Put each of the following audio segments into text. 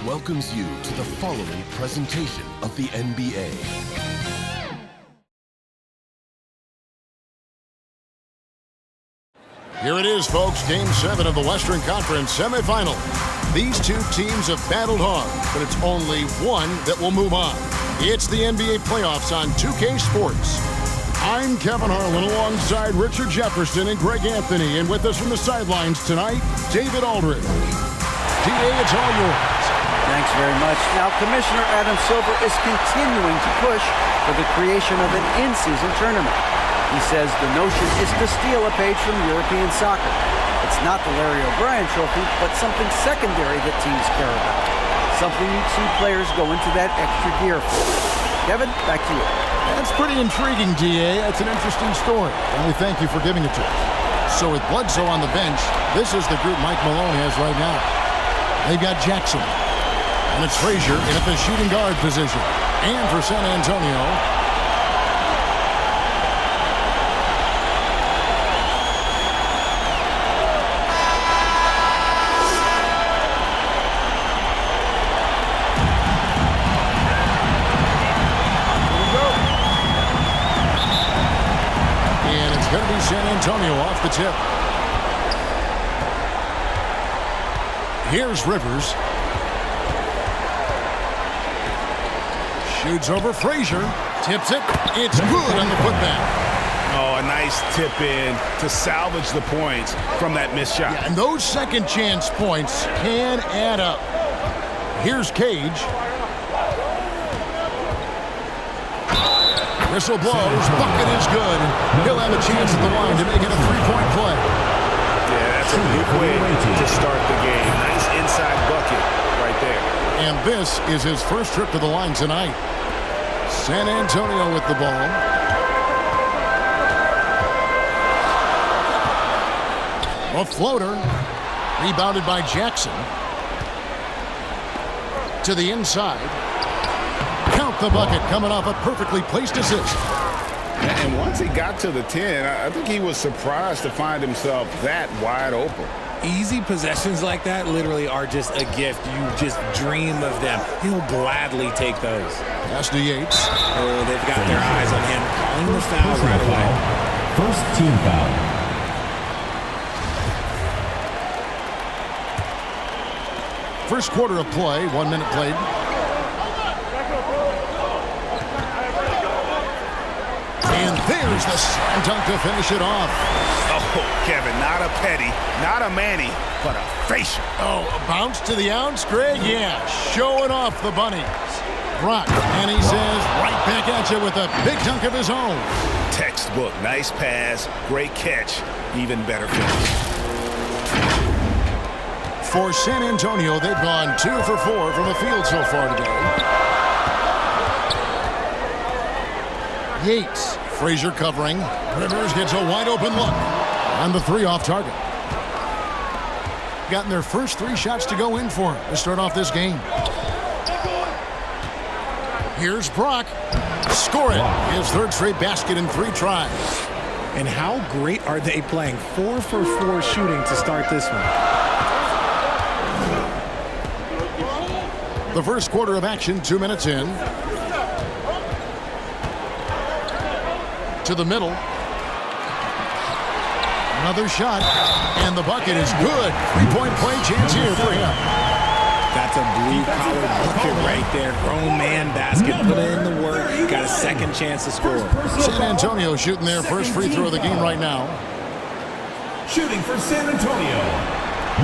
welcomes you to the following presentation of the NBA. Here it is, folks. Game 7 of the Western Conference semifinal. These two teams have battled hard, but it's only one that will move on. It's the NBA playoffs on 2K Sports. I'm Kevin Harlan alongside Richard Jefferson and Greg Anthony. And with us from the sidelines tonight, David Aldridge. DA, it's all yours. Thanks very much. Now, Commissioner Adam Silver is continuing to push for the creation of an in-season tournament. He says the notion is to steal a page from European soccer. It's not the Larry O'Brien trophy, but something secondary that teams care about. Something you'd see players go into that extra gear for. Kevin, back to you. That's pretty intriguing, DA. That's an interesting story, and we thank you for giving it to us. So with Bledsoe on the bench, this is the group Mike Malone has right now. They've got Jackson, and it's Frazier in at the shooting guard position. And for San Antonio, San Antonio off the tip. Here's Rivers. Shoots over Frazier. Tips it. It's good on the putback. Oh, a nice tip in to salvage the points from that missed shot. Yeah, and those second chance points can add up. Here's Cage. Whistle blows, bucket is good. He'll have a chance at the line to make it a three-point play. Yeah, that's a good way to start the game. Nice inside bucket right there. And this is his first trip to the line tonight. San Antonio with the ball. A floater. Rebounded by Jackson. To the inside. Count the bucket, coming off a perfectly placed assist. And once he got to the 10, I think he was surprised to find himself that wide open. Easy possessions like that literally are just a gift. You just dream of them. He'll gladly take those. Pass to Yates. Oh, they've got their eyes on him. Calling the foul right away. First team foul. First quarter of play, 1 minute played. And there's the slam dunk to finish it off. Oh, Kevin, not a petty, not a Manny, but a facial. Oh, a bounce to the ounce, Greg? Yeah, showing off the bunnies. Brock, and he says right back at you with a big dunk of his own. Textbook, nice pass, great catch, even better finish. For San Antonio, they've gone 2 for 4 from the field so far today. Yates. Frazier covering. Rivers gets a wide open look. And the 3 off target. Gotten their first 3 shots to go in for him to start off this game. Here's Brock. Score it. His 3rd straight basket in 3 tries. And how great are they playing? 4 for 4 shooting to start this one. The first quarter of action, 2 minutes in. To the middle. Another shot. And the bucket is good. 3-point play chance here for him. That's a blue-collar bucket right there. Grown man basket. Put in the work. Got a second chance to score. San Antonio shooting their first free throw of the game right now. Shooting for San Antonio.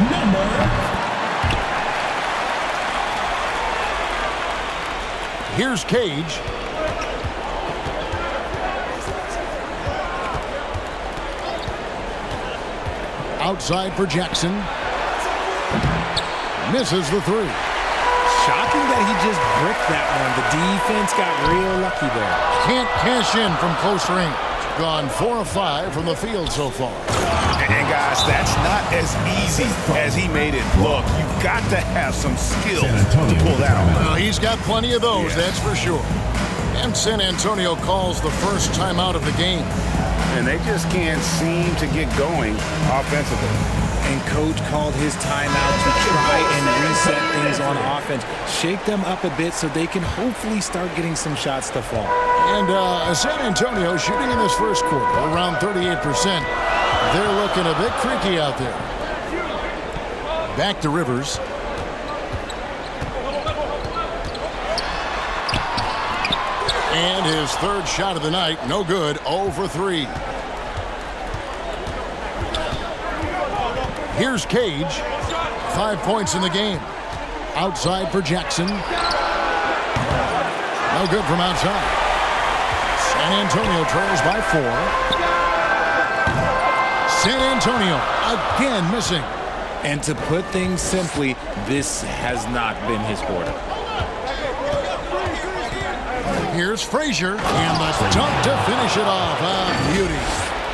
Number. Here's Cage. Outside for Jackson. Misses the 3. Shocking that he just bricked that one. The defense got real lucky there. Can't cash in from close range. Gone 4 of 5 from the field so far. And guys, that's not as easy as he made it look. You've got to have some skill to pull that off. Well, he's got plenty of those, that's for sure. And San Antonio calls the first timeout of the game. And they just can't seem to get going offensively. And coach called his timeout to try and reset things on offense. Shake them up a bit so they can hopefully start getting some shots to fall. And San Antonio shooting in this first quarter around 38%. They're looking a bit creaky out there. Back to Rivers. And his third shot of the night, no good, 0 for 3. Here's Cage. 5 points in the game. Outside for Jackson. No good from outside. San Antonio trails by 4. San Antonio again missing. And to put things simply, this has not been his quarter. Here's Frazier, and the dunk to finish it off. Beauty.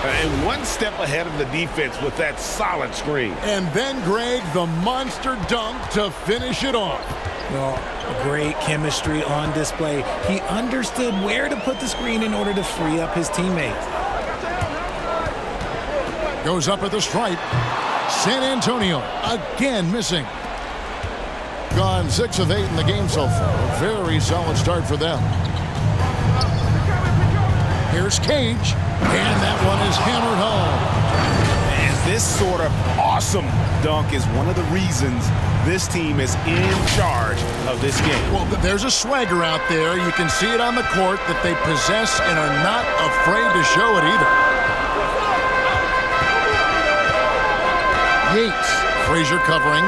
And one step ahead of the defense with that solid screen. And then, Greg, the monster dunk to finish it off. Well, great chemistry on display. He understood where to put the screen in order to free up his teammates. Goes up at the stripe. San Antonio again missing. Gone 6 of 8 in the game so far. A very solid start for them. Here's Cage, and that one is hammered home. And this sort of awesome dunk is one of the reasons this team is in charge of this game. Well, there's a swagger out there. You can see it on the court that they possess and are not afraid to show it either. Yates, Frazier covering.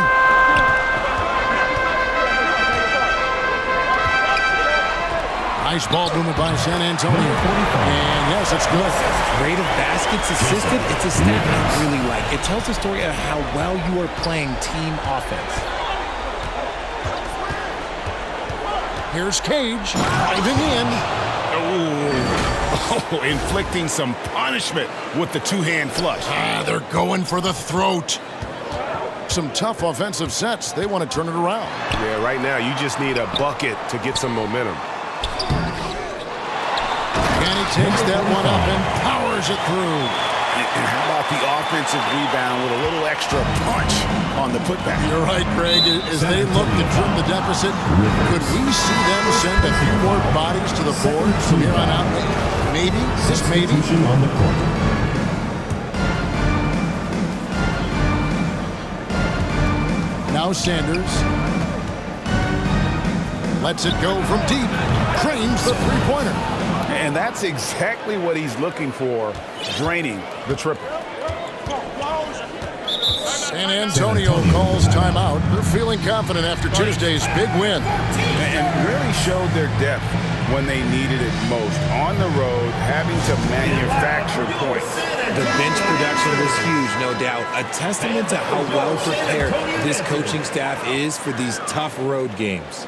Nice ball movement by San Antonio. And yes, it's good. Rate of baskets assisted, it's a stat I really like. It tells the story of how well you are playing team offense. Here's Cage, diving in. Oh, inflicting some punishment with the two-hand flush. They're going for the throat. Some tough offensive sets. They want to turn it around. Yeah, right now you just need a bucket to get some momentum. And he takes that one up and powers it through. And how about the offensive rebound with a little extra punch on the putback? You're right, Greg. As they look to trim the deficit, could we see them send a few more bodies to the board from here on out? Maybe, just maybe. On the court. Now Sanders lets it go from deep. Cranes the three-pointer. And that's exactly what he's looking for, draining the triple. San Antonio calls timeout. They're feeling confident after Tuesday's big win. And really showed their depth when they needed it most. On the road, having to manufacture points. The bench production was huge, no doubt. A testament to how well prepared this coaching staff is for these tough road games.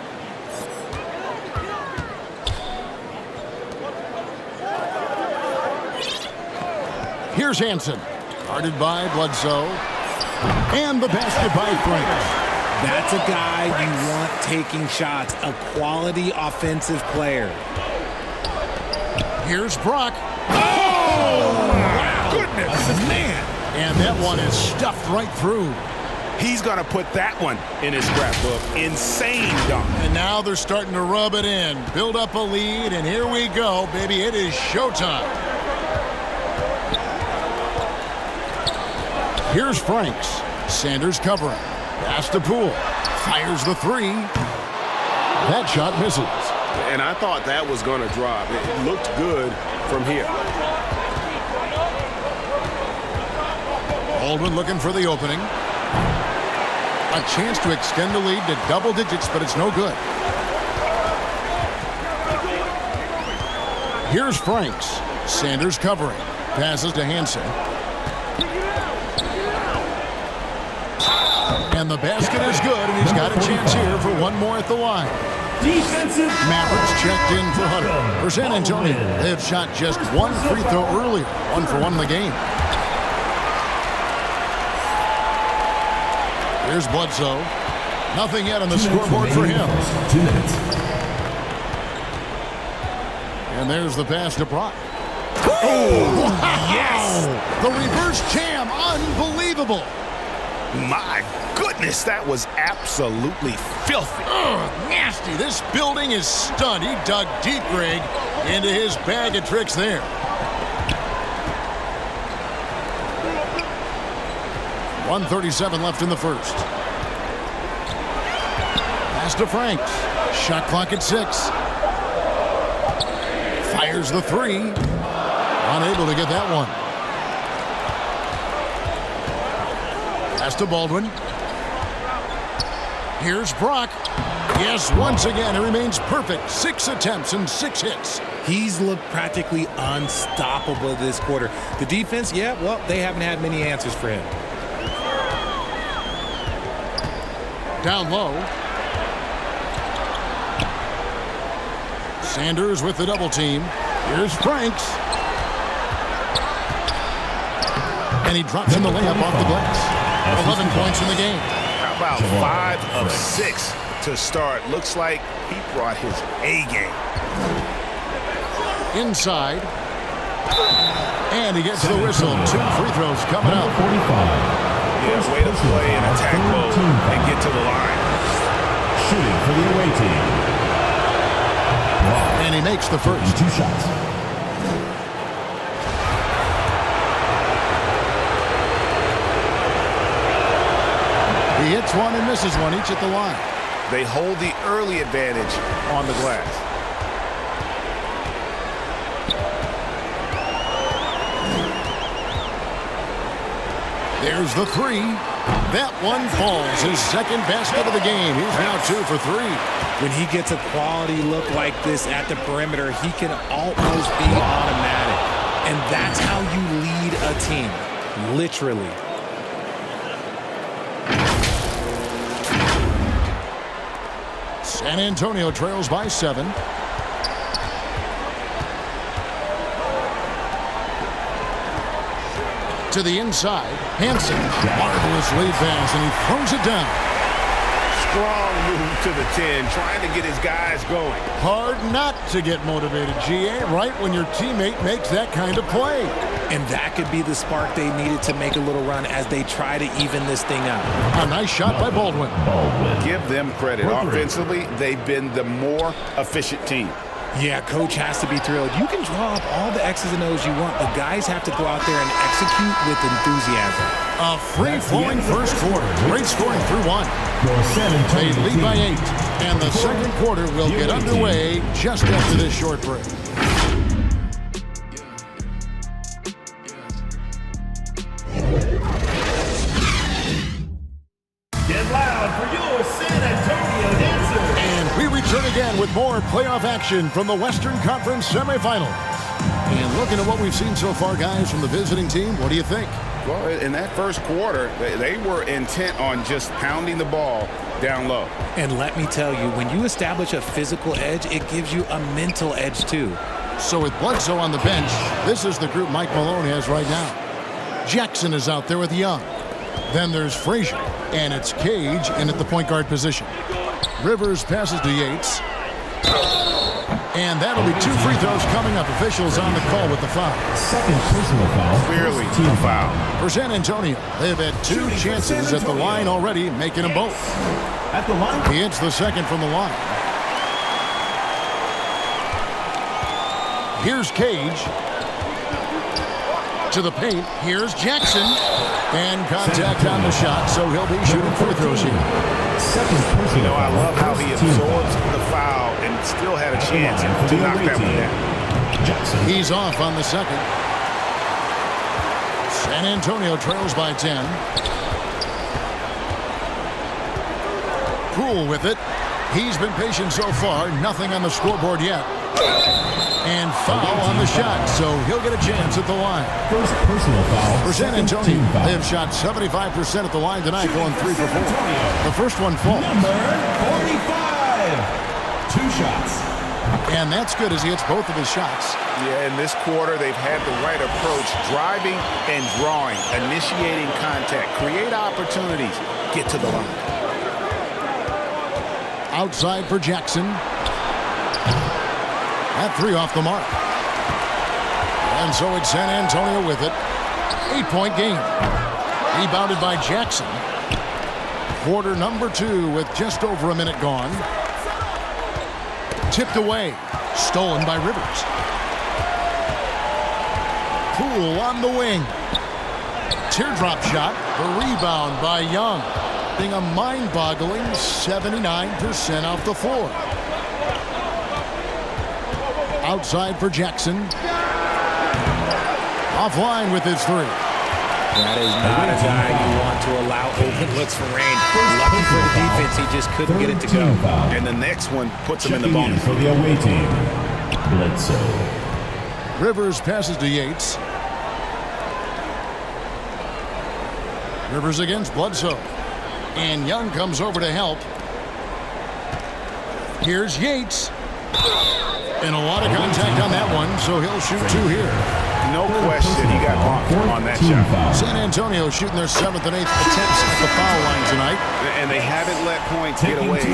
Here's Hansen, guarded by Bledsoe, and the basket by Franks. That's a guy you want taking shots, a quality offensive player. Here's Brock. Oh, wow. Goodness, man. And that one is stuffed right through. He's going to put that one in his scrapbook. Insane dunk. And now they're starting to rub it in, build up a lead, and here we go, baby. It is showtime. Here's Franks. Sanders covering. Pass to Poole. Fires the three. That shot misses. And I thought that was going to drop. It looked good from here. Baldwin looking for the opening. A chance to extend the lead to double digits, but it's no good. Here's Franks. Sanders covering. Passes to Hansen. And the basket is good, and he's got a chance here for one more at the line. Defensive Mavericks checked in for Hunter. For San Antonio, they have shot just one free throw earlier. 1 for 1 in the game. Here's Bledsoe. Nothing yet on the scoreboard for him. 2 minutes. And there's the pass to Brock. Oh, wow! yes! The reverse jam, unbelievable. My goodness, that was absolutely filthy. Ugh, nasty. This building is stunned. He dug deep, Greg, into his bag of tricks there. .137 left in the first. Pass to Franks. Shot clock at 6. Fires the 3. Unable to get that one. Pass to Baldwin. Here's Brock. Yes, once again, it remains perfect. 6 attempts and 6 hits. He's looked practically unstoppable this quarter. The defense, yeah, well, they haven't had many answers for him. Down low. Sanders with the double team. Here's Franks. And he drops in the layup off the glass. 11 points in the game. How about 5 of 6 to start? Looks like he brought his A game. Inside. And he gets the whistle. 2 free throws coming up. 45. Yeah, way to play in attack mode and get to the line. Shooting for the away team. Wow. And he makes the first. 2 shots. He hits one and misses one, each at the line. They hold the early advantage on the glass. There's the 3. That one falls. His second basket of the game. He's now 2 for 3. When he gets a quality look like this at the perimeter, he can almost be automatic. And that's how you lead a team, literally. San Antonio trails by 7. To the inside, Hansen. Marvelous lead pass, and he throws it down. Strong move to the 10, trying to get his guys going. Hard not to get motivated, GA, right when your teammate makes that kind of play. And that could be the spark they needed to make a little run as they try to even this thing out. A nice shot by Baldwin. Give them credit. Offensively, they've been the more efficient team. Yeah, coach has to be thrilled. You can draw up all the X's and O's you want, but guys have to go out there and execute with enthusiasm. A free-flowing first quarter. Great scoring through 1. They lead by 8, and the second quarter will get underway just after this short break. Get loud for your San Antonio Dancers. And we return again with more playoff action from the Western Conference semifinals. And looking at what we've seen so far, guys, from the visiting team, what do you think? Well, in that first quarter, they were intent on just pounding the ball down low. And let me tell you, when you establish a physical edge, it gives you a mental edge too. So with Bledsoe on the bench, this is the group Mike Malone has right now. Jackson is out there with Young. Then there's Frazier, and it's Cage in at the point guard position. Rivers passes to Yates. And that'll be 2 free throws coming up. Officials on the call with the foul. Second personal foul. Clearly Team a foul. For San Antonio, they've had 2 chances at the line already, making them both. At the line. He hits the second from the line. Here's Cage. To the paint. Here's Jackson. And contact on the shot, so he'll be shooting free throws here. Second personal I foul. love how he Team foul. absorbs the foul and still had a chance to knock that one down. Jackson. He's off on the second. San Antonio trails by 10. Poole with it. He's been patient so far. Nothing on the scoreboard yet. And foul on the shot, so he'll get a chance at the line. First personal foul. For San Second Antonio, team foul. they have shot 75% at the line tonight, going 3 for 4. The first one falls. Number 45. 2 shots. And that's good as he hits both of his shots. Yeah, in this quarter, they've had the right approach, driving and drawing, initiating contact, create opportunities, get to the line. Outside for Jackson. That 3 off the mark. And so it's San Antonio with it. 8-point game. Rebounded by Jackson. Quarter number 2 with just over a minute gone. Tipped away. Stolen by Rivers. Poole on the wing. Teardrop shot. The rebound by Young. Being a mind-boggling 79% off the floor. Outside for Jackson. Offline with his 3. That is not a guy you want to allow open looks for rain. Lucky for the defense, he just couldn't get it to go. And the next one puts him in the bonus. For the away team, Bledsoe. Rivers passes to Yates. Rivers against Bledsoe. And Young comes over to help. Here's Yates. And a lot of contact on that one, so he'll shoot 2 here. No question he got bumped on that shot. San Antonio shooting their 7th and 8th attempts at the foul line tonight. And they haven't let points get away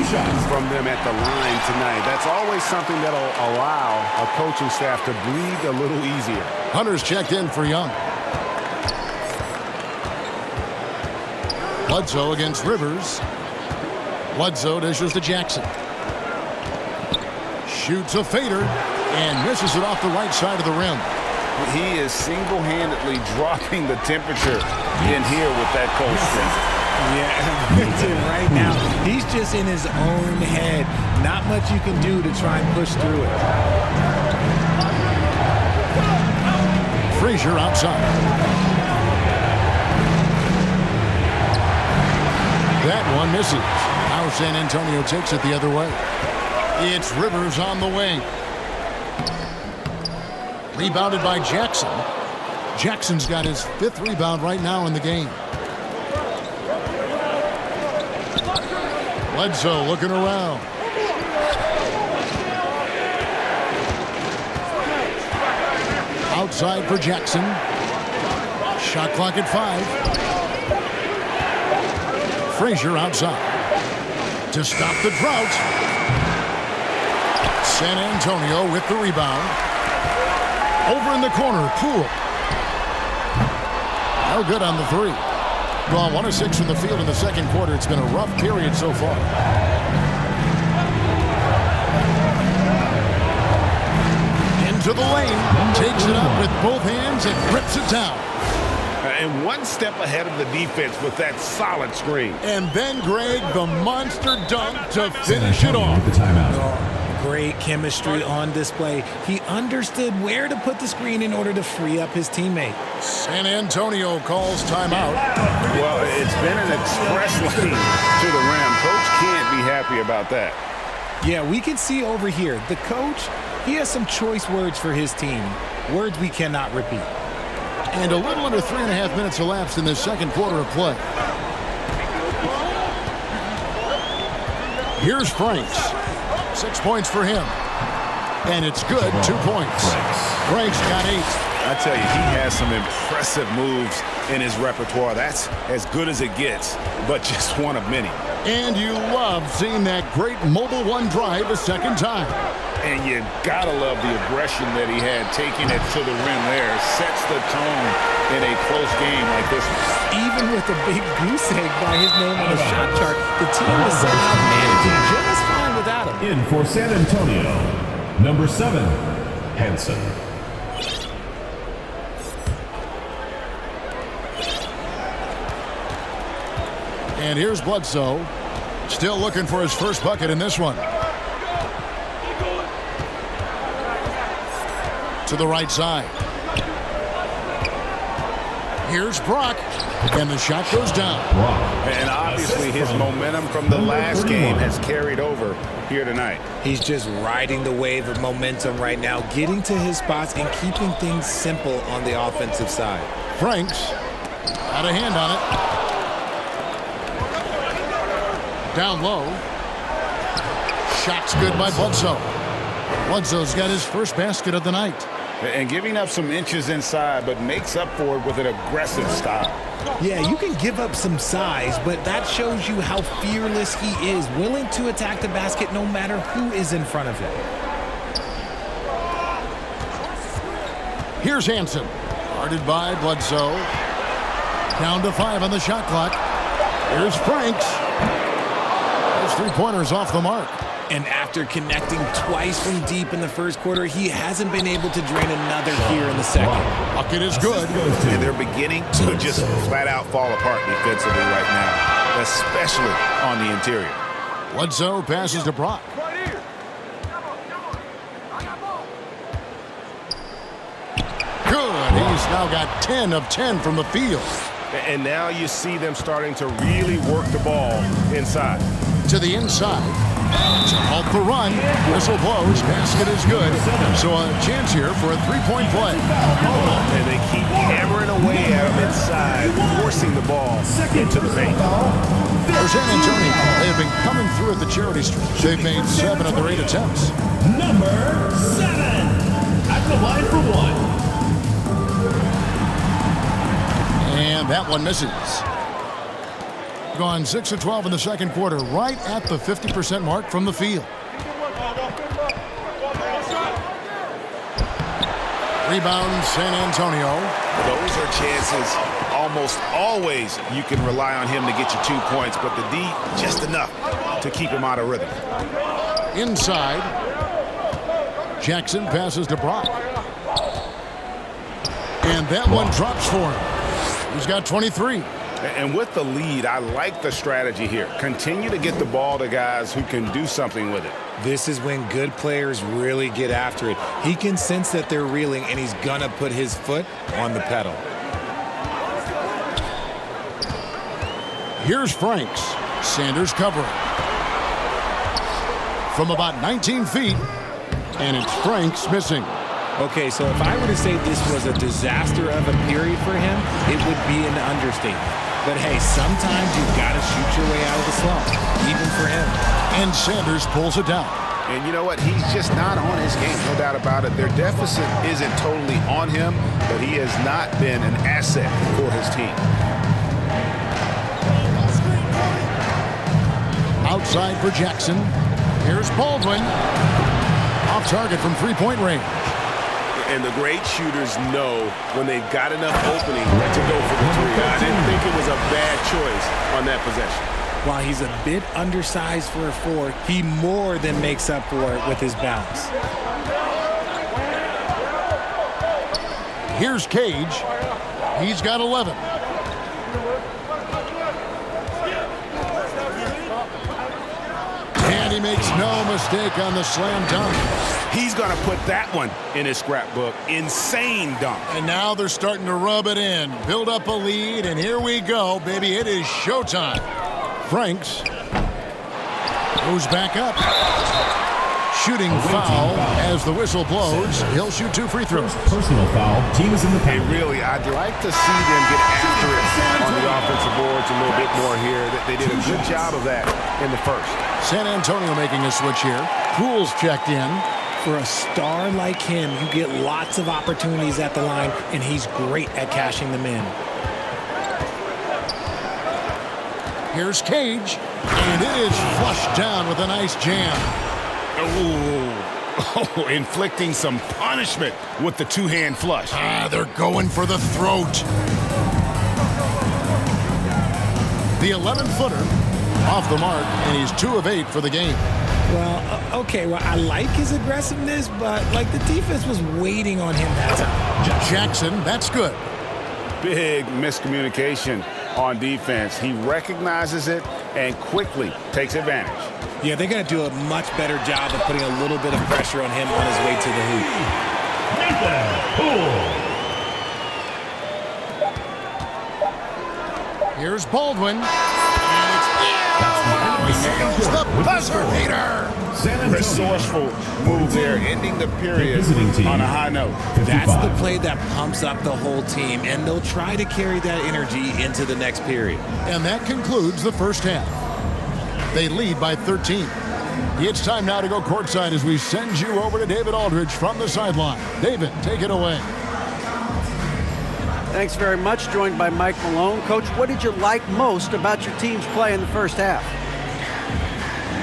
from them at the line tonight. That's always something that'll allow a coaching staff to breathe a little easier. Hunter's checked in for Young. Bledsoe against Rivers. Bledsoe dishes to Jackson. Shoots a fader and misses it off the right side of the rim. He is single-handedly dropping the temperature in here with that cold streak. Yeah, right now, he's just in his own head. Not much you can do to try and push through it. Frazier outside. That one misses. Now San Antonio takes it the other way. It's Rivers on the wing. Rebounded by Jackson. Jackson's got his 5th rebound right now in the game. Bledsoe looking around. Outside for Jackson. Shot clock at 5. Frazier outside. To stop the drought. San Antonio with the rebound. Over in the corner, Poole. No good on the 3. Well, 1 of 6 from the field in the second quarter. It's been a rough period so far. Into the lane. Takes it up with both hands and rips it down. And one step ahead of the defense with that solid screen. And then Greg, the monster dunk to finish it off. The timeout. Great chemistry on display. He understood where to put the screen in order to free up his teammate. San Antonio calls timeout. Well, it's been an express lane to the rim. Coach can't be happy about that. Yeah, we can see over here, the coach, he has some choice words for his team. Words we cannot repeat. And a little under 3.5 minutes elapsed in this second quarter of play. Here's Franks. 6 points for him. And it's good, 2 points. Franks got 8. I tell you, he has some impressive moves in his repertoire. That's as good as it gets, but just one of many. And you love seeing that great mobile 1 drive a second time. And you gotta love the aggression that he had taking it to the rim there. Sets the tone in a close game like this one. Even with a big goose egg by his name on the shot chart, the team is somehow managing just fine without him. In for San Antonio, number 7, Hansen. And here's Bledsoe. Still looking for his first bucket in this one. To the right side. Here's Brock. And the shot goes down. And obviously his momentum from the last game has carried over here tonight. He's just riding the wave of momentum right now, getting to his spots and keeping things simple on the offensive side. Franks had a hand on it. Down low. Shot's good by Bledsoe. Bledsoe's got his first basket of the night. And giving up some inches inside, but makes up for it with an aggressive style. Yeah, you can give up some size, but that shows you how fearless he is, willing to attack the basket no matter who is in front of him. Here's Hansen. Guarded by Bledsoe. Down to 5 on the shot clock. Here's Franks. three-pointers off the mark. And after connecting twice from deep in the first quarter, he hasn't been able to drain another here in the second. Bucket is good. And they're beginning to just flat-out fall apart defensively right now, especially on the interior. Bledsoe passes to Brock. Good. He's now got 10 of 10 from the field. And now you see them starting to really work the ball inside. To the inside. Off the run. Whistle blows. Basket is good. So a chance here for a three-point play. And they keep hammering away at them inside, forcing the ball into the paint. For San Antonio, they have been coming through at the charity stripe. They've made 7 of their 8 attempts. Number 7. At the line for one. And that one misses. Gone 6 of 12 in the second quarter, right at the 50% mark from the field. Rebound, San Antonio. Those are chances almost always you can rely on him to get you 2 points, but the D, just enough to keep him out of rhythm. Inside. Jackson passes to Brock. And that one drops for him. He's got 23. And with the lead, I like the strategy here. Continue to get the ball to guys who can do something with it. This is when good players really get after it. He can sense that they're reeling, and he's going to put his foot on the pedal. Here's Franks. Sanders covering. From about 19 feet, and it's Franks missing. Okay, so if I were to say this was a disaster of a period for him, it would be an understatement. But hey, sometimes you've got to shoot your way out of the slump, even for him. And Sanders pulls it down. And you know what? He's just not on his game, no doubt about it. Their deficit isn't totally on him, but he has not been an asset for his team. Outside for Jackson. Here's Baldwin. Off target from three-point range. And the great shooters know when they've got enough opening to go for the three. I didn't think it was a bad choice on that possession. While he's a bit undersized for a 4, he more than makes up for it with his bounce. Here's Cage. He's got 11. And he makes no mistake on the slam dunk. He's going to put that one in his scrapbook. Insane dunk. And now they're starting to rub it in. Build up a lead, and here we go, baby. It is showtime. Franks goes back up. Shooting foul as the whistle blows. He'll shoot 2 free throws. Personal foul. Team is in the Hey, penalty. really, I'd like to see them get after it on the offensive boards a little bit more here. They did a good job of that in the first. San Antonio making a switch here. Poole's checked in. For a star like him, you get lots of opportunities at the line, and he's great at cashing them in. Here's Cage, and it is flushed down with a nice jam. Oh, inflicting some punishment with the two-hand flush. They're going for the throat. The 11-footer off the mark, and he's 2 of 8 for the game. Well, okay, well, I like his aggressiveness, but, like, the defense was waiting on him that time. Jackson, that's good. Big miscommunication on defense. He recognizes it and quickly takes advantage. Yeah, they're going to do a much better job of putting a little bit of pressure on him on his way to the hoop. Here's Baldwin. And it's the buzzer beater. Resourceful move there, ending the period on a high note. That's the play that pumps up the whole team, and they'll try to carry that energy into the next period. And that concludes the first half. They lead by 13. It's time now to go courtside as we send you over to David Aldridge from the sideline. David, take it away. Thanks very much. Joined by Mike Malone. Coach, what did you like most about your team's play in the first half?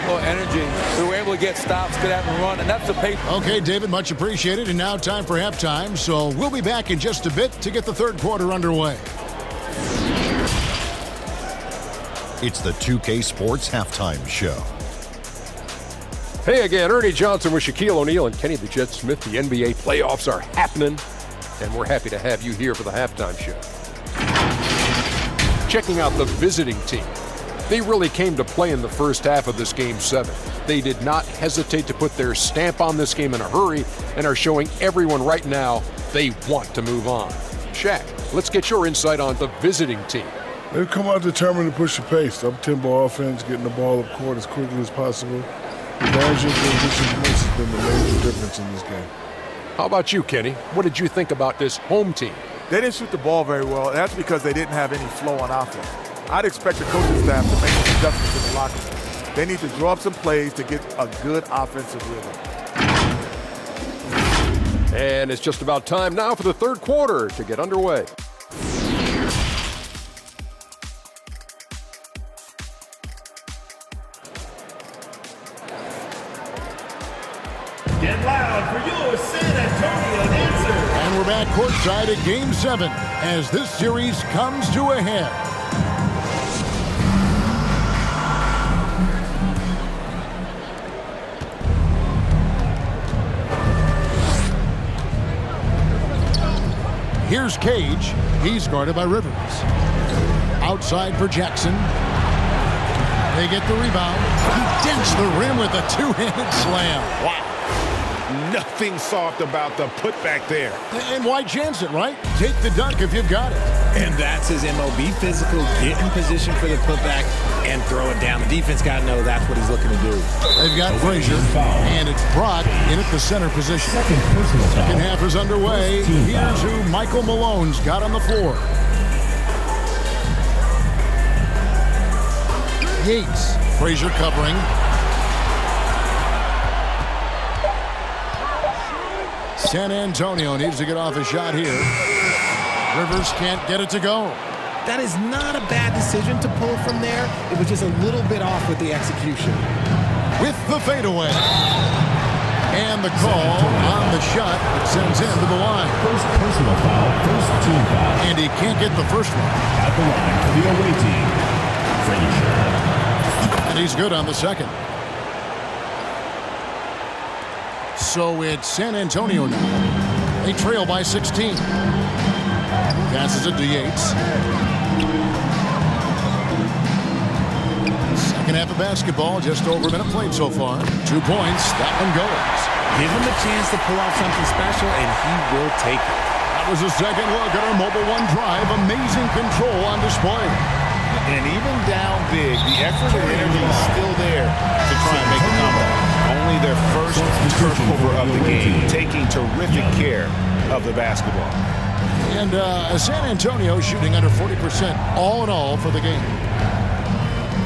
Well, energy. We were able to get stops, get out and run, and that's the pace. Okay, David, much appreciated. And now time for halftime. So we'll be back in just a bit to get the third quarter underway. It's the 2K Sports Halftime Show. Hey again, Ernie Johnson with Shaquille O'Neal and Kenny the Jet Smith. The NBA playoffs are happening, and we're happy to have you here for the halftime show. Checking out the visiting team. They really came to play in the first half of this Game 7. They did not hesitate to put their stamp on this game in a hurry and are showing everyone right now they want to move on. Shaq, let's get your insight on the visiting team. They've come out determined to push the pace. Up-tempo offense, getting the ball up court as quickly as possible. Managing transition points has been the major difference in this game. How about you, Kenny? What did you think about this home team? They didn't shoot the ball very well, and that's because they didn't have any flow on offense. I'd expect the coaching staff to make some adjustments in the locker room. They need to draw up some plays to get a good offensive rhythm. And it's just about time now for the third quarter to get underway. Get loud for your San Antonio Dancers. And we're back courtside at Game 7 as this series comes to a head. Here's Cage. He's guarded by Rivers. Outside for Jackson. They get the rebound. He dents the rim with a two-handed slam. Wow. Nothing soft about the putback there. And why chance it, right? Take the dunk if you've got it. And that's his MO. Be physical, get in position for the putback, and throw it down. The defense got to know that's what he's looking to do. They've got Frazier, and it's Brock in at the center position. Second half is underway. Here's who Michael Malone's got on the floor. Yates, Frazier covering. San Antonio needs to get off a shot here. Rivers can't get it to go. That is not a bad decision to pull from there. It was just a little bit off with the execution. With the fadeaway. And the call on the shot that sends him to the line. First personal foul, first team foul. And he can't get the first one. At the line for the away team, Frazier. And he's good on the second. So it's San Antonio now. They trail by 16. Passes it to Yates. Second half of basketball, just over a minute played so far. 2 points, that one goes. Give him a chance to pull off something special, and he will take it. That was a second look at our Mobile One drive. Amazing control on display. And even down big, the effort and energy is still there to try and make a comeback. Only their first turnover of the game, taking terrific care of the basketball. And San Antonio shooting under 40% all in all for the game.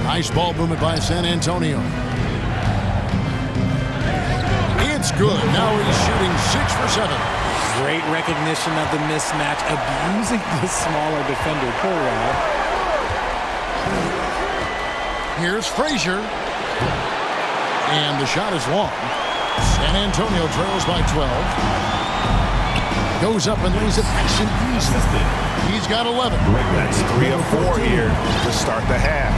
Nice ball movement by San Antonio. It's good. Now he's shooting 6 for 7. Great recognition of the mismatch, abusing the smaller defender. Poor guy. Here's Frazier. And the shot is long. San Antonio trails by 12. Goes up and lays it nice and easy. He's got 11. That's 3 of 4 here to start the half.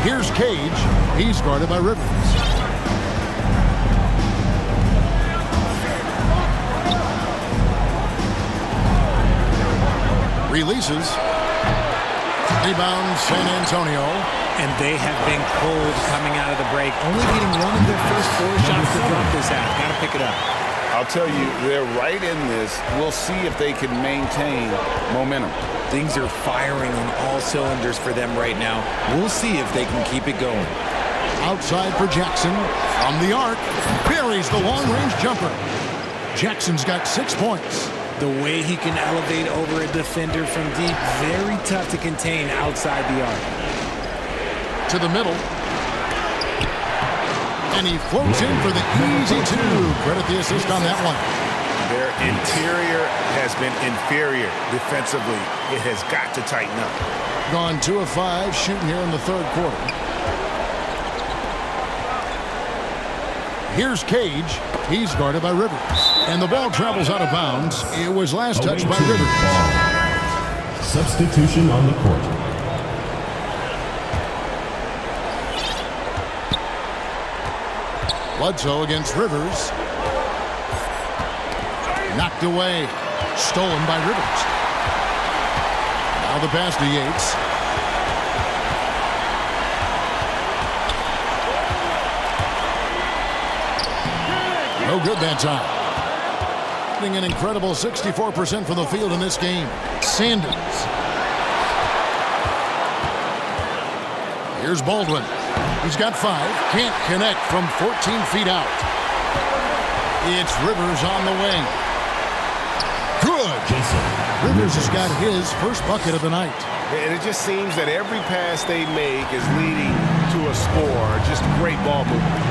Here's Cage. He's guarded by Rivers. Releases. Rebound San Antonio. And they have been cold coming out of the break. Only getting one of their first 4 shots to drop this half. Got to pick it up. I'll tell you, they're right in this. We'll see if they can maintain momentum. Things are firing on all cylinders for them right now. We'll see if they can keep it going. Outside for Jackson. From the arc. Buries the long-range jumper. Jackson's got 6 points. The way he can elevate over a defender from deep, very tough to contain outside the arc. To the middle. And he floats in for the easy 2. Credit the assist on that one. Their interior has been inferior defensively. It has got to tighten up. Gone 2 of 5 shooting here in the third quarter. Here's Cage. He's guarded by Rivers. And the ball travels out of bounds. It was last touched by Rivers. Substitution on the court. Bledsoe against Rivers. Knocked away. Stolen by Rivers. Now the pass to Yates. No good that time. An incredible 64% from the field in this game. Sanders. Here's Baldwin. He's got 5. Can't connect from 14 feet out. It's Rivers on the wing. Good. Rivers has got his first bucket of the night. And it just seems that every pass they make is leading to a score. Just great ball movement.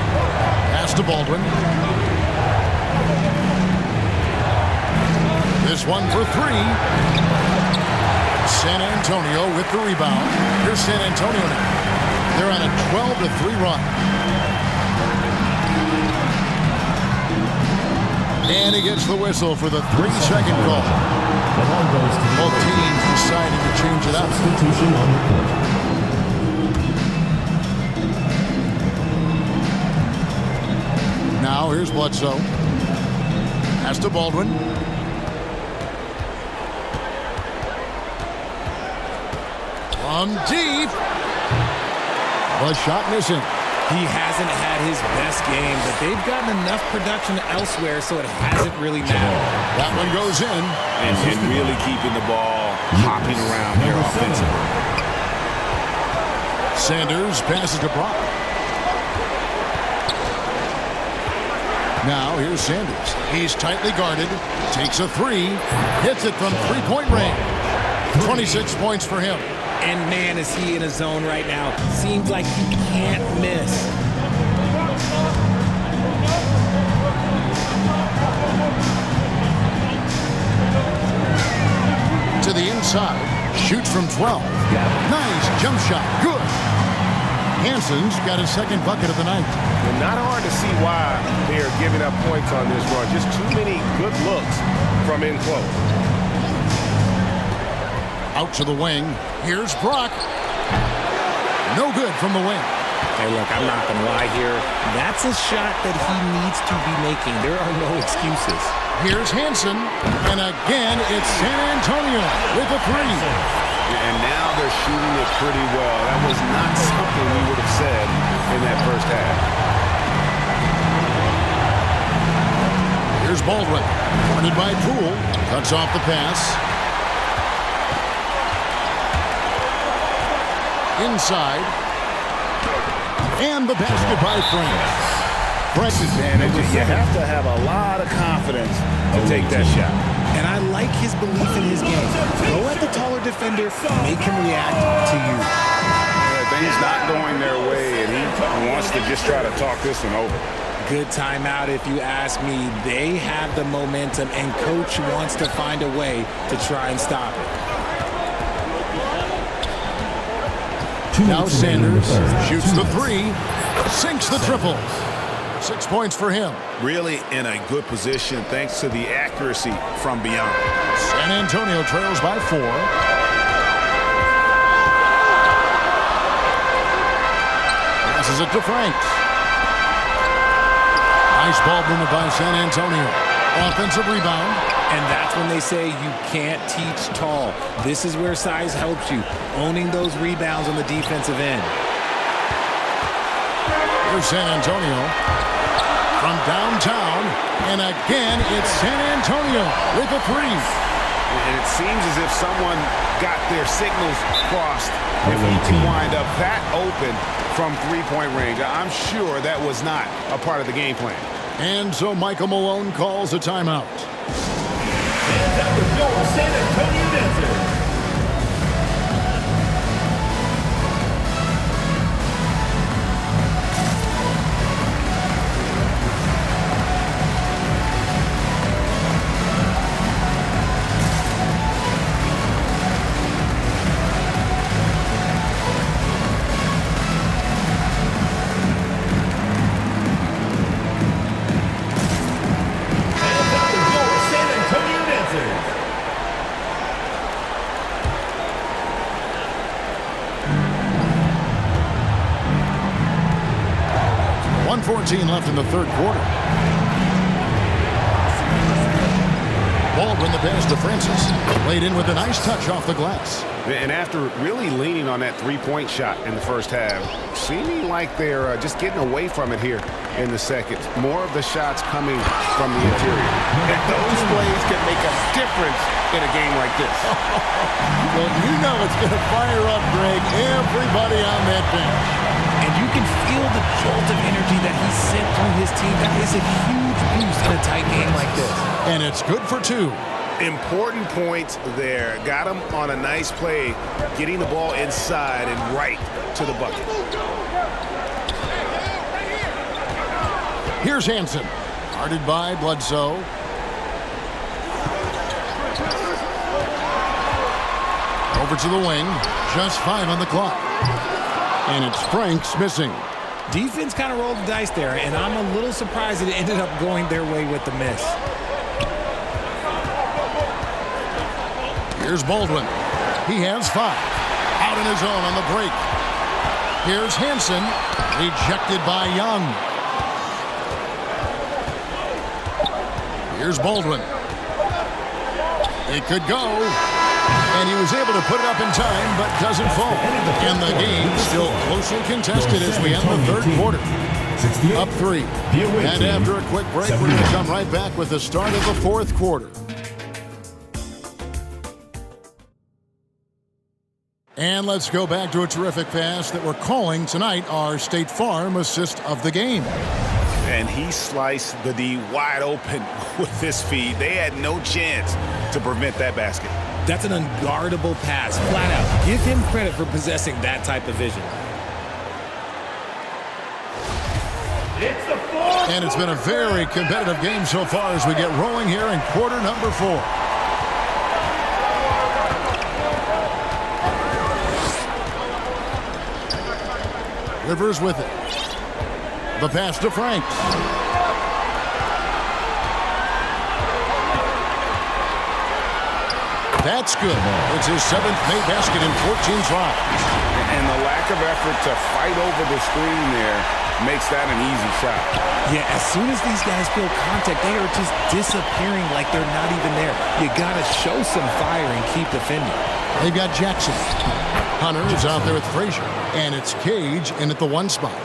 Pass to Baldwin. This one for 3. San Antonio with the rebound. Here's San Antonio now. They're on a 12-3 run. And he gets the whistle for the 3-second call. Both teams deciding to change it up. Substitution on the court. Now here's Bledsoe. Pass to Baldwin. From deep. The shot missing. He hasn't had his best game, but they've gotten enough production elsewhere, so it hasn't really mattered. That one goes in. And really keeping the ball hopping around here offensively. Sanders passes to Brock. Now here's Sanders. He's tightly guarded. Takes a 3. Hits it from three-point range. 26 points for him. And man, is he in a zone right now. Seems like he can't miss. To the inside. Shoots from 12. Nice jump shot. Good. Hanson's got his second bucket of the night. And not hard to see why they are giving up points on this run. Just too many good looks from in close. Out to the wing. Here's Brock. No good from the wing. Hey, look, I'm not going to lie here. That's a shot that he needs to be making. There are no excuses. Here's Hanson. And again, it's San Antonio with a 3. And now they're shooting it pretty well. That was not something we would have said in that first half. Here's Baldwin. Guarded by Poole. Cuts off the pass. Inside. And the basket by France. Press advantage. You have to have a lot of confidence to take that shot. And I like his belief in his game. Go at the taller defender, make him react to you. Things not going their way, and he wants to just try to talk this one over. Good timeout if you ask me. They have the momentum, and coach wants to find a way to try and stop it. Now Sanders shoots the 3, sinks the triple. 6 points for him. Really in a good position thanks to the accuracy from beyond. San Antonio trails by 4. Passes it to Franks. Nice ball movement by San Antonio. Offensive rebound. And that's when they say you can't teach tall. This is where size helps you, owning those rebounds on the defensive end. Here's San Antonio from downtown. And again, it's San Antonio with a 3. And it seems as if someone got their signals crossed if he can wind up that open from three-point range. I'm sure that was not a part of the game plan. And so Michael Malone calls a timeout. Hands out the door, San Antonio Dancers. 2:14 left in the third quarter. Baldwin the pass to Francis. Laid in with a nice touch off the glass. And after really leaning on that three-point shot in the first half, seeming like they're just getting away from it here in the second. More of the shots coming from the interior. And those plays can make a difference in a game like this. Well, you know it's going to fire up, Greg, everybody on that bench. And you can feel the jolt of energy that he sent through his team. That is a huge boost in a tight game like this. And it's good for two. Important points there. Got him on a nice play, getting the ball inside and right to the bucket. Here's Hansen. Guarded by Bledsoe. Over to the wing. Just 5 on the clock. And it's Franks missing. Defense kind of rolled the dice there, and I'm a little surprised it ended up going their way with the miss. Here's Baldwin. He has 5. Out in his own on the break. Here's Hansen. Rejected by Young. Here's Baldwin. It could go. And he was able to put it up in time, but doesn't fall. And the game still closely contested as we end the third quarter. Up 3. And after a quick break, we're going to come right back with the start of the fourth quarter. And let's go back to a terrific pass that we're calling tonight our State Farm assist of the game. And he sliced the D wide open with this feed. They had no chance to prevent that basket. That's an unguardable pass, flat out. Give him credit for possessing that type of vision. And it's been a very competitive game so far as we get rolling here in quarter number 4. Rivers with it. The pass to Franks. That's good. It's his 7th made basket in 14 tries. And the lack of effort to fight over the screen there makes that an easy shot. Yeah, as soon as these guys feel contact, they are just disappearing like they're not even there. You got to show some fire and keep defending. They've got Jackson. Hunter is out there with Frazier. And it's Cage in at the 1 spot.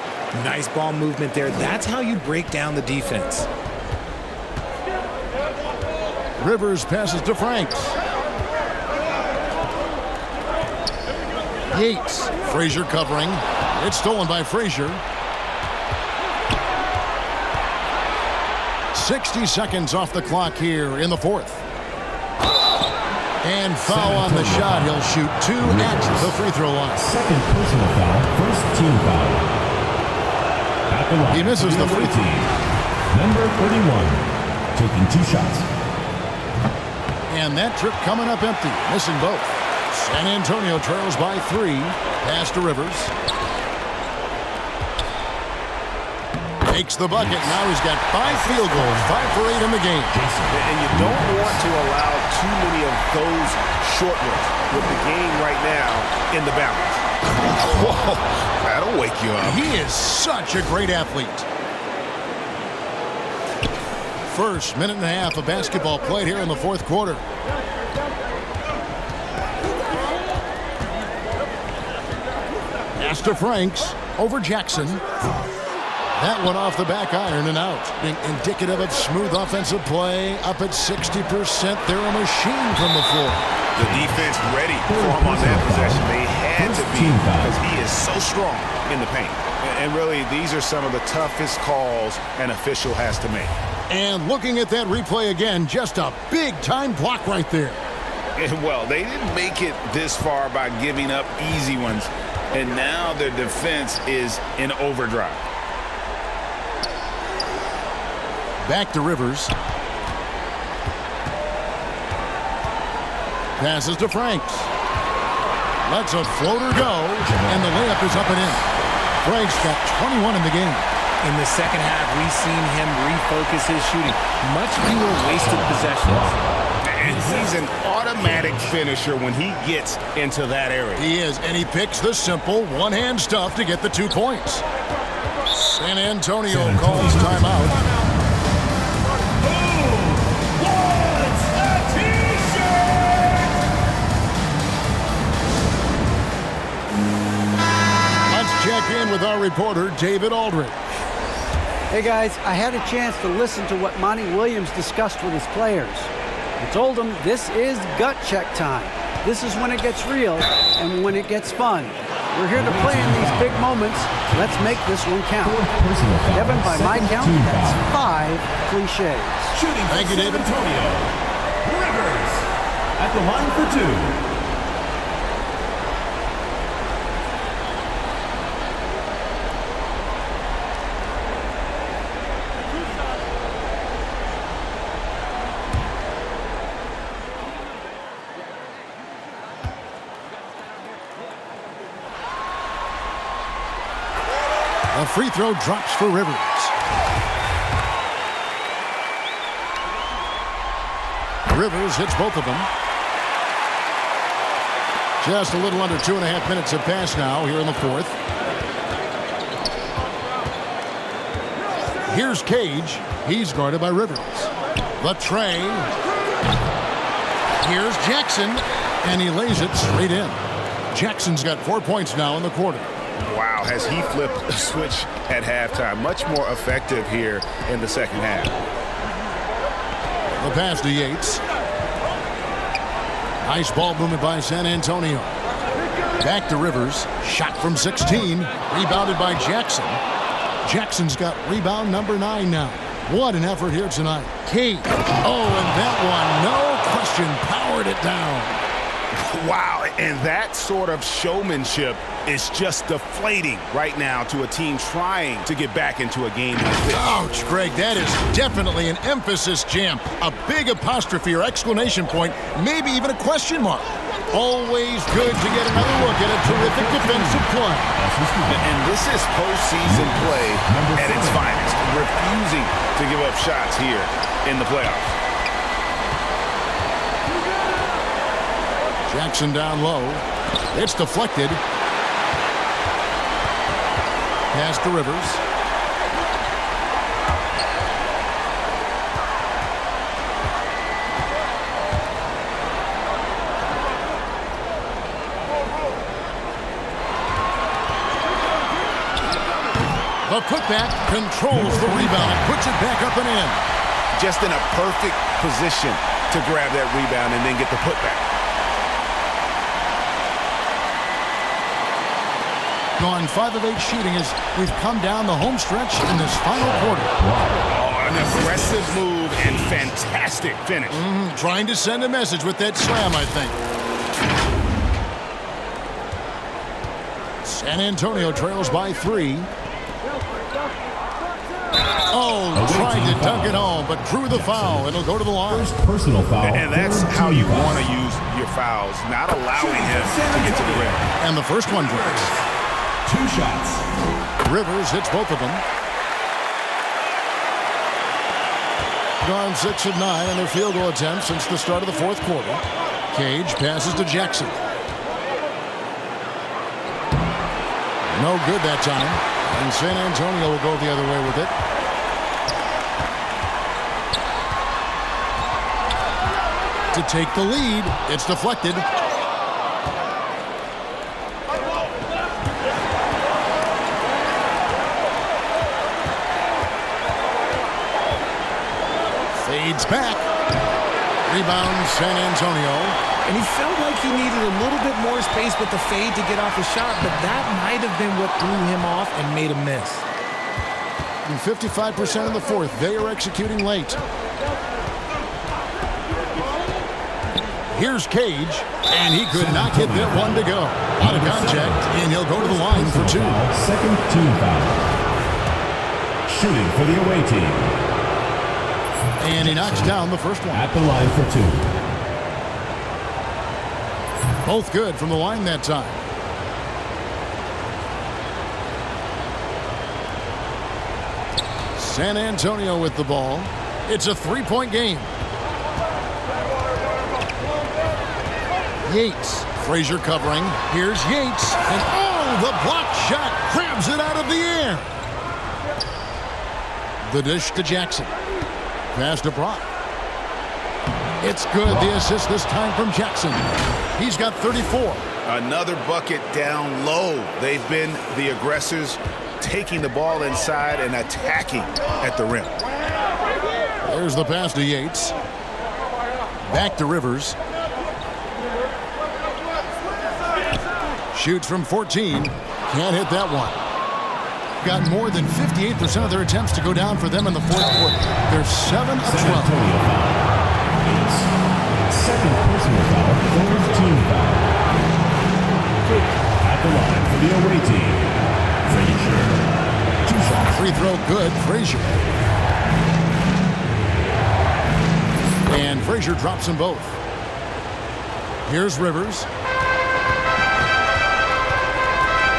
Nice ball movement there. That's how you break down the defense. Rivers passes to Franks. Yates. Frazier covering. It's stolen by Frazier. 60 seconds off the clock here in the fourth. And foul on the shot. He'll shoot 2 at the free throw line. Second personal foul, first team foul. At the line, he misses the free throw. Number 31, taking 2 shots. And that trip coming up empty, missing both. San Antonio trails by 3. Pass to Rivers. Makes the bucket. Now he's got 5 field goals, 5 for 8 in the game. And you don't want to allow too many of those short ones with the game right now in the balance. Whoa, that'll wake you up. He is such a great athlete. First minute and a half of basketball played here in the fourth quarter. Pass to Franks over Jackson. That one off the back iron and out. Being indicative of smooth offensive play. Up at 60%. They're a machine from the floor. The defense ready for him on that possession. They had to be because he is so strong in the paint. And really, these are some of the toughest calls an official has to make. And looking at that replay again, just a big-time block right there. And well, they didn't make it this far by giving up easy ones. And now their defense is in overdrive. Back to Rivers. Passes to Franks. Lets a floater go, and the layup is up and in. Franks got 21 in the game. In the second half, we've seen him refocus his shooting. Much fewer wasted possessions. And he's an automatic finisher when he gets into that area. He is, and he picks the simple one-hand stuff to get the 2 points. San Antonio calls timeout. Check in with our reporter, David Aldridge. Hey guys, I had a chance to listen to what Monty Williams discussed with his players. I told them this is gut check time. This is when it gets real and when it gets fun. We're here to play in these big moments. Let's make this one count. Kevin, by my count, that's 5 cliches. Thank you, David. Antonio Rivers at the line for 2. A free throw drops for Rivers. Rivers hits both of them. Just a little under 2.5 minutes have passed now here in the fourth. Here's Cage. He's guarded by Rivers. The tray. Here's Jackson, and he lays it straight in. Jackson's got 4 points now in the quarter. Wow, has he flipped a switch at halftime. Much more effective here in the second half. The pass to Yates. Nice ball movement by San Antonio. Back to Rivers. Shot from 16. Rebounded by Jackson. Jackson's got rebound number 9 now. What an effort here tonight. Cage. Oh, and that one, no question, powered it down. Wow, and that sort of showmanship is just deflating right now to a team trying to get back into a game like this. Ouch, Greg, that is definitely an emphasis jam. A big apostrophe or exclamation point, maybe even a question mark. Always good to get another look at a terrific defensive play. And this is postseason play at its finest, refusing to give up shots here in the playoffs. Jackson down low. It's deflected. Pass to Rivers. The putback controls the rebound and puts it back up and in. Just in a perfect position to grab that rebound and then get the putback. Gone 5 of 8 shooting as we've come down the home stretch in this final quarter. Oh, an aggressive move and fantastic finish. Trying to send a message with that slam, I think. San Antonio trails by 3. Oh, tried to dunk it home, but drew the foul. It'll go to the line. First personal foul. And that's how you want to use your fouls, not allowing him to get to the rim. And the first one drops. 2 shots. Rivers hits both of them. Gone 6 of 9 in their field goal attempts since the start of the fourth quarter. Cage passes to Jackson. No good that time. And San Antonio will go the other way with it. To take the lead, it's deflected. Fades back. Rebound San Antonio. And he felt like he needed a little bit more space with the fade to get off the shot, but that might have been what threw him off and made him miss. And 55% in the fourth. They are executing late. Here's Cage, and he could not get that one to go. Out of contact, and he'll go to the line for 2. Second team foul. Shooting for the away team. And he knocks down the first one. At the line for 2. Both good from the line that time. San Antonio with the ball. It's a 3-point game. Yates. Frazier covering. Here's Yates. And oh, the block shot grabs it out of the air. The dish to Jackson. Pass to Brock. It's good. The assist this time from Jackson. He's got 34. Another bucket down low. They've been the aggressors, taking the ball inside and attacking at the rim. There's the pass to Yates. Back to Rivers. Shoots from 14. Can't hit that one. Got more than 58% of their attempts to go down for them in the fourth quarter. They're 7 of 12. Second personal foul, fourth team foul. At the line for the away team, Frazier. 2 shots. Free throw good, Frazier. And Frazier drops them both. Here's Rivers.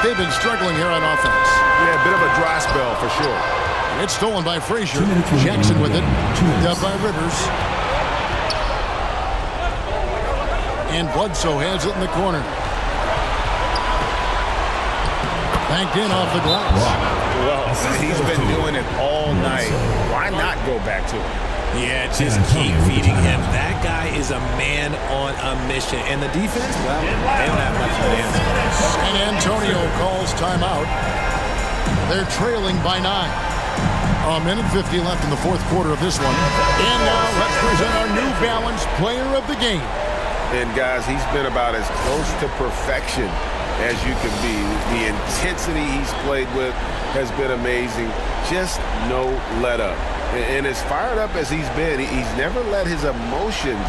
They've been struggling here on offense. Yeah, a bit of a dry spell for sure. It's stolen by Frazier. Jackson with it. Up by Rivers. And Bledsoe has it in the corner. Banked in off the glass. Well, he's been doing it all night. Why not go back to him? Yeah, just keep feeding him. That guy is a man on a mission. And the defense, well, they don't have much of an answer. San Antonio calls timeout. They're trailing by 9. A minute 50 left in the fourth quarter of this one. And now let's present our New Balance player of the game. And guys, he's been about as close to perfection as you can be. The intensity he's played with has been amazing. Just no let up. And as fired up as he's been, he's never let his emotions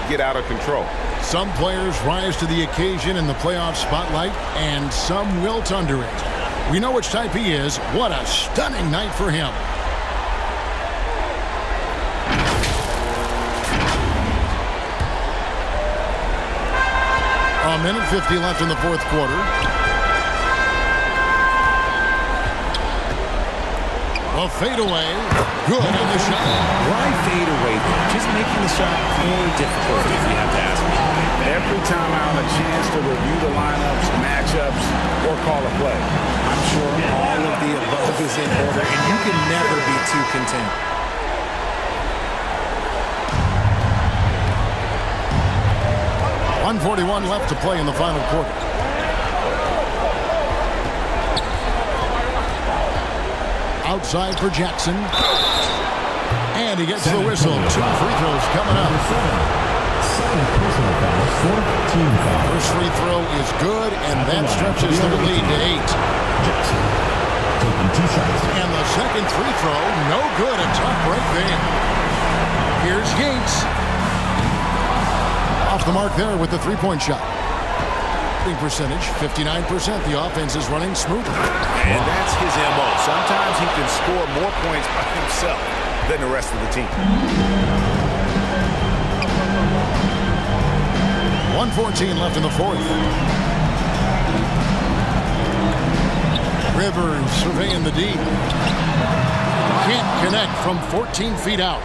get out of control. Some players rise to the occasion in the playoff spotlight, and some wilt under it. We know which type he is. What a stunning night for him. A minute 50 left in the fourth quarter. A fadeaway. Good on the shot. Why fade away? Just making the shot more difficult, if you have to ask me. Every time out, a chance to review the lineups, matchups, or call a play. I'm sure all of the above is in order, and you can never be too content. .141 left to play in the final quarter. Outside for Jackson. And he gets the whistle. 2 free throws coming up. Second personal foul, fourth team foul. First free throw is good, and that stretches their lead to 8. Jackson taking 2 shots. And the second free throw, no good. A tough break there. Here's Yates. Off the mark there with the three-point shot. Percentage, 59%. The offense is running smoothly. And that's his MO. Sometimes he can score more points by himself than the rest of the team. 1:14 left in the fourth. Rivers surveying the D. Can't connect from 14 feet out.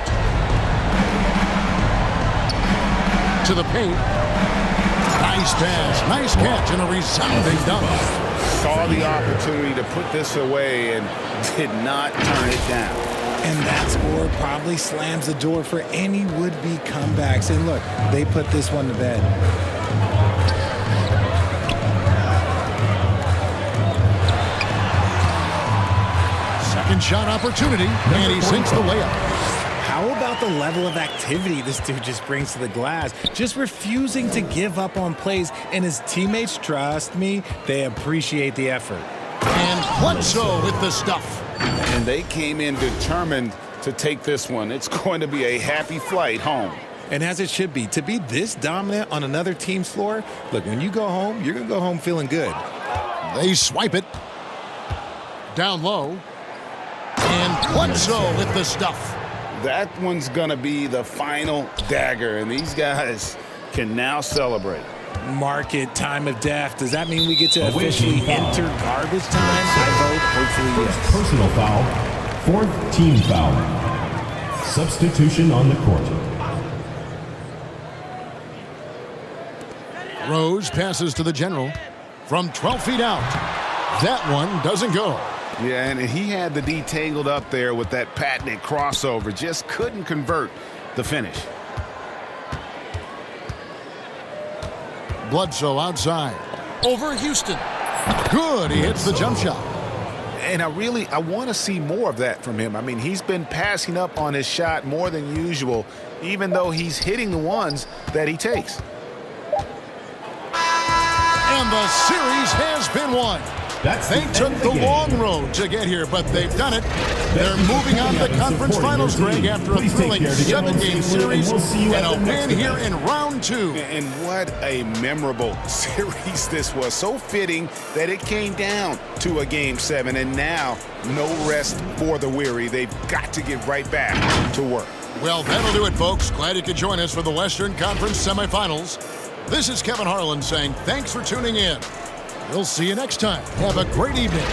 To the paint. Nice pass, nice catch, and a resounding dunk. Saw the opportunity to put this away and did not turn it down. And that score probably slams the door for any would-be comebacks. And look, they put this one to bed. Second shot opportunity, and he sinks the layup. How about the level of activity this dude just brings to the glass? Just refusing to give up on plays, and his teammates, trust me, they appreciate the effort. And Bledsoe with the stuff. And they came in determined to take this one. It's going to be a happy flight home. And as it should be, to be this dominant on another team's floor, look, when you go home, you're going to go home feeling good. They swipe it. Down low. And Bledsoe with the stuff. That one's going to be the final dagger, and these guys can now celebrate. Market time of death. Does that mean we get to officially enter garbage time? I vote hopefully yes. Personal foul, fourth team foul. Substitution on the court. Rose passes to the general from 12 feet out. That one doesn't go. Yeah, and he had the D tangled up there with that patented crossover. Just couldn't convert the finish. Bledsoe outside. Over Houston. Good. He hits the jump shot. And I want to see more of that from him. I mean, he's been passing up on his shot more than usual, even though he's hitting the ones that he takes. And the series has been won. They took the long road to get here, but they've done it. They're moving on to the conference finals, Greg, after a thrilling 7-game series and a win here in round 2. And what a memorable series this was. So fitting that it came down to a Game 7, and now no rest for the weary. They've got to get right back to work. Well, that'll do it, folks. Glad you could join us for the Western Conference semifinals. This is Kevin Harlan saying thanks for tuning in. We'll see you next time. Have a great evening.